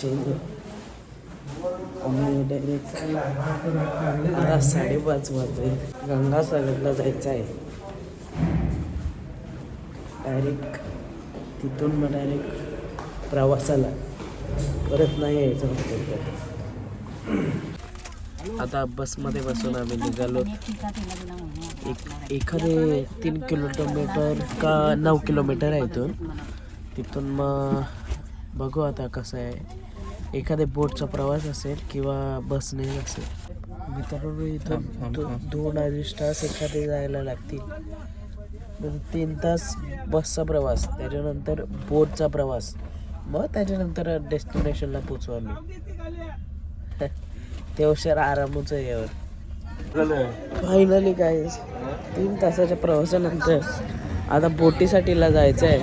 Change आम्ही direct आता 5:30 वाजले गंगासागरला जायचं आहे. डायरेक्ट तिथून मग डायरेक्ट प्रवासाला परत नाही यायचं होतं. आता बसमध्ये बसून आम्ही निघालो. एखादे 3 किलोमीटर का 9 किलोमीटर आहे तिथून मग बघू आता कसं आहे. एखाद्या बोटचा प्रवास असेल किंवा बसने असेल. मित्रांनो इथून 2 अडीच तास एखादे जायला लागतील. 3 तास बसचा प्रवास, त्याच्यानंतर बोटचा प्रवास, मग त्याच्यानंतर डेस्टिनेशनला पोचू आम्ही. ते हुशार आरामच आहे यावर. फायनली काय 3 तासाच्या प्रवासानंतर आता बोटीसाठीला जायचं आहे.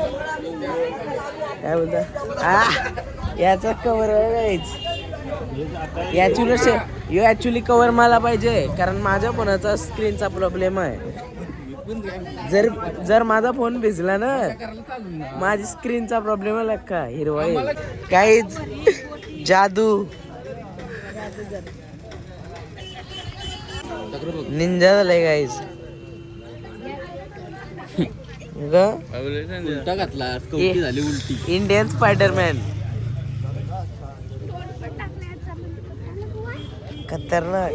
काय बोलता याचा कवर ॲक्च्युली कवर मला पाहिजे, कारण माझ्या फोनाचा स्क्रीनचा प्रॉब्लेम आहे. जर माझा फोन भिजला ना, माझी स्क्रीनचा प्रॉब्लेम आहे का हिरवा काहीच जादू निंजा झालंय गाईज. उलटा घातला, कवटी झाली उलटी. इंडियन स्पायडरमॅन खतरनाक.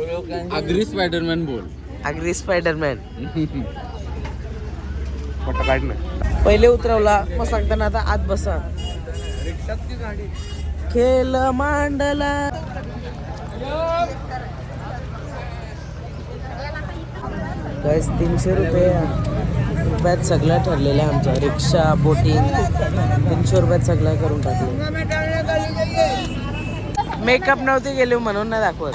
आगरी स्पायडरमॅन बोल. आगरी स्पायडरमॅन. पहिले उतरवला मग सांगताना आता आत बसा. खेळ मांडला. गाईस 300 रुपयात सगळं ठरलेलं आहे आमचं. रिक्षा, बोटिंग 300 रुपयात सगळं करून टाकलं. मेकअप नव्हते गेले म्हणून नाही दाखवत.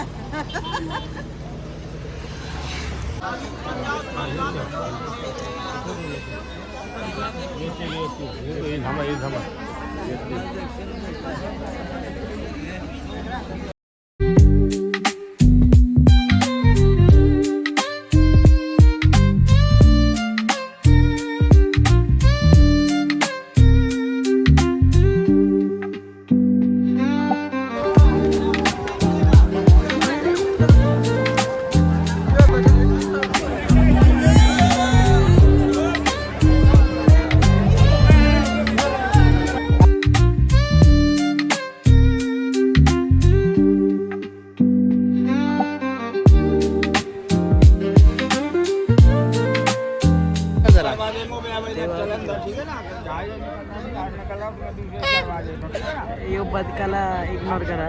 ये बदकाला इग्नोर करा.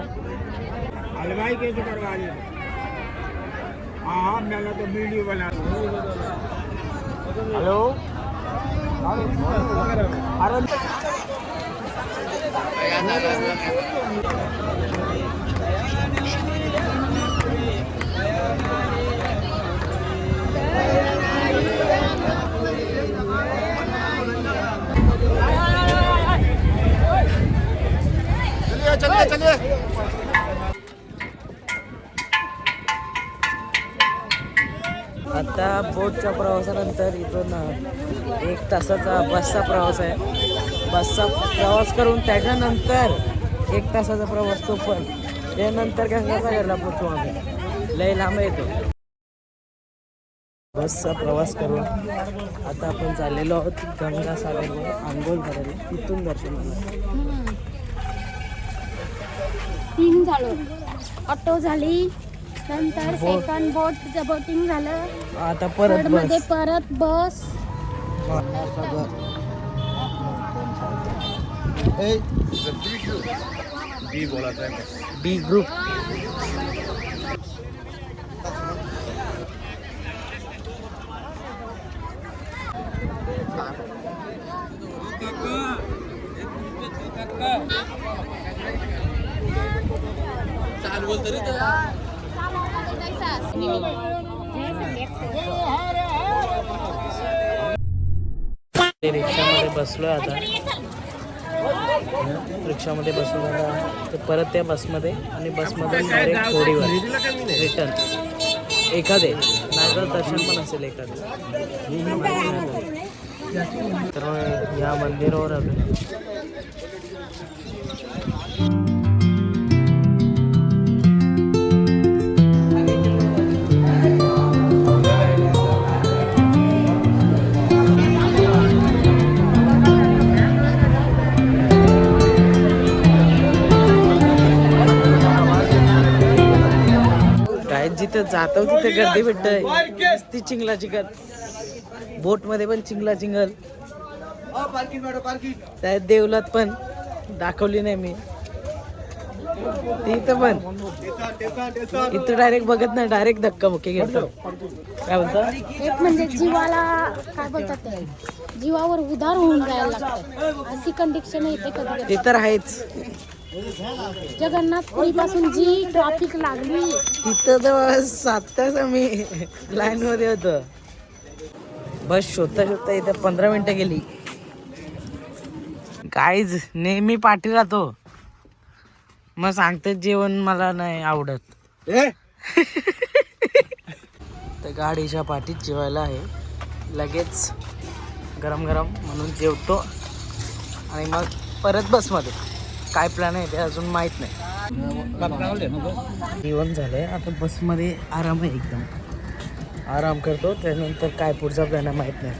हलवाई कैसे करवा लिया? हाँ मैंने तो वीडियो बना. हेलो चलिए. आता बोटच्या प्रवासानंतर इथून 1 तासाचा बसचा प्रवास आहे. बसचा प्रवास करून त्याच्यानंतर 1 तासाचा प्रवास तो पण. त्यानंतर गंगासागरला पोचू आम्ही. लय लांब येतो. बसचा प्रवास करून आता आपण चाललेलो आहोत गंगासागरवर आंघोळ करायला. तिथून दर्शन 3 झालो. ऑटो झाली, नंतर सेकंड बोटिंग झालं. आता परत मध्ये परत बस. बी ग्रुप. रिक्षामध्ये बसलो आता. रिक्षामध्ये बसून आता तर परत त्या बसमध्ये आणि बसमधून डायरेक्ट होडीवर रिटर्न. एखादे नागदर्शन पण असेल एखादं. तर या मंदिरावर आलो. जातो तिथे गर्दी भेटत ती चिंगला चिंगल. बोट मध्ये पण चिंगला चिंगल. त्या देवलात पण दाखवली नाही मी. इथं पण इथं डायरेक्ट बघत नाही, डायरेक्ट धक्का मुक्की घेतो. काय बोलतो? एक म्हणजे जीवाला काय बोलतात ते, जीवावर उधार होऊन जायला लागतं अशी कंडिशन येते कधी ते तर आहेच. जगन्नाथपुरीपासून जी ट्रॅफिक लागली. तिथं तर 7 तास आम्ही लाईन मध्ये होतो. बस शोधता शोधता इथं 15 मिनिटं गेली. काहीच नेहमी पाठी राहतो, मग सांगते जेवण मला नाही आवडत. तर गाडीच्या पाठीत जेवायला आहे, लगेच गरम गरम म्हणून जेवतो आणि मग परत बसमध्ये. काय प्लॅन आहे ते अजून माहीत नाही. जेवण झालंय, आता बसमध्ये आराम आहे, एकदम आराम करतो. त्यानंतर काय पुढचा प्लॅन आहे माहीत नाही.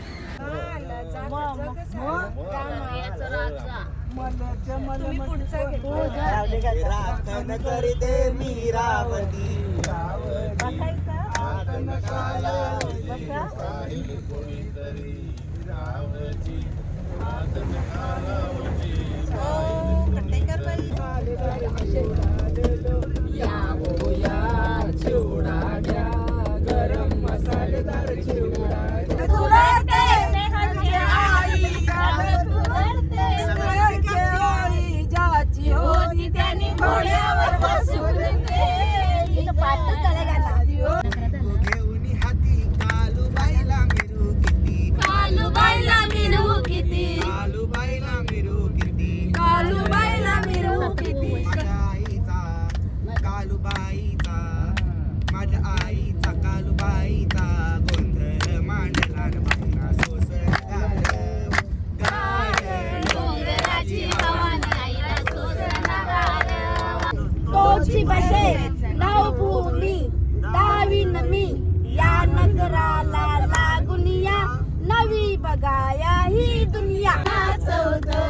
नवी बघाया ही दुनिया. नाचवतो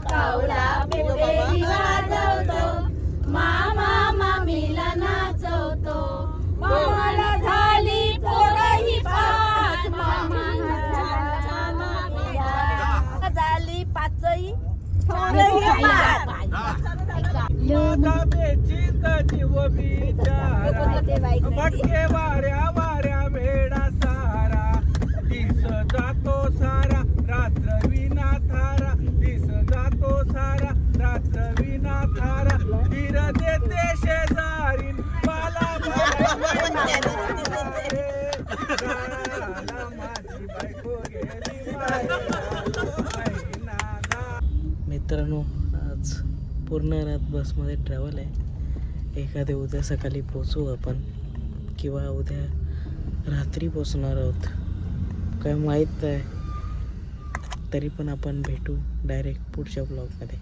कावळा पेटी वाजवतो, मामा मामीला नाचवतो. मामाला झाली पोरही 5, मामा झाली 5ही पोरही भटके वाऱ्या वाऱ्या वेडा सारा, दिस जातो सारा रात्र विना थारा, दिस जातो सारा रात्र विना थारा. धीर देते शेजारी मला माझी बायको गेली मित्रांनो, आज पूर्ण रात बसमध्ये ट्रॅव्हल आहे. एखादे उद्या सकाळी पोचू आपण, किंवा उद्या रात्री पोचणार आहोत, काय माहीत नाही. तरी पण आपण भेटू डायरेक्ट पुढच्या ब्लॉगमध्ये.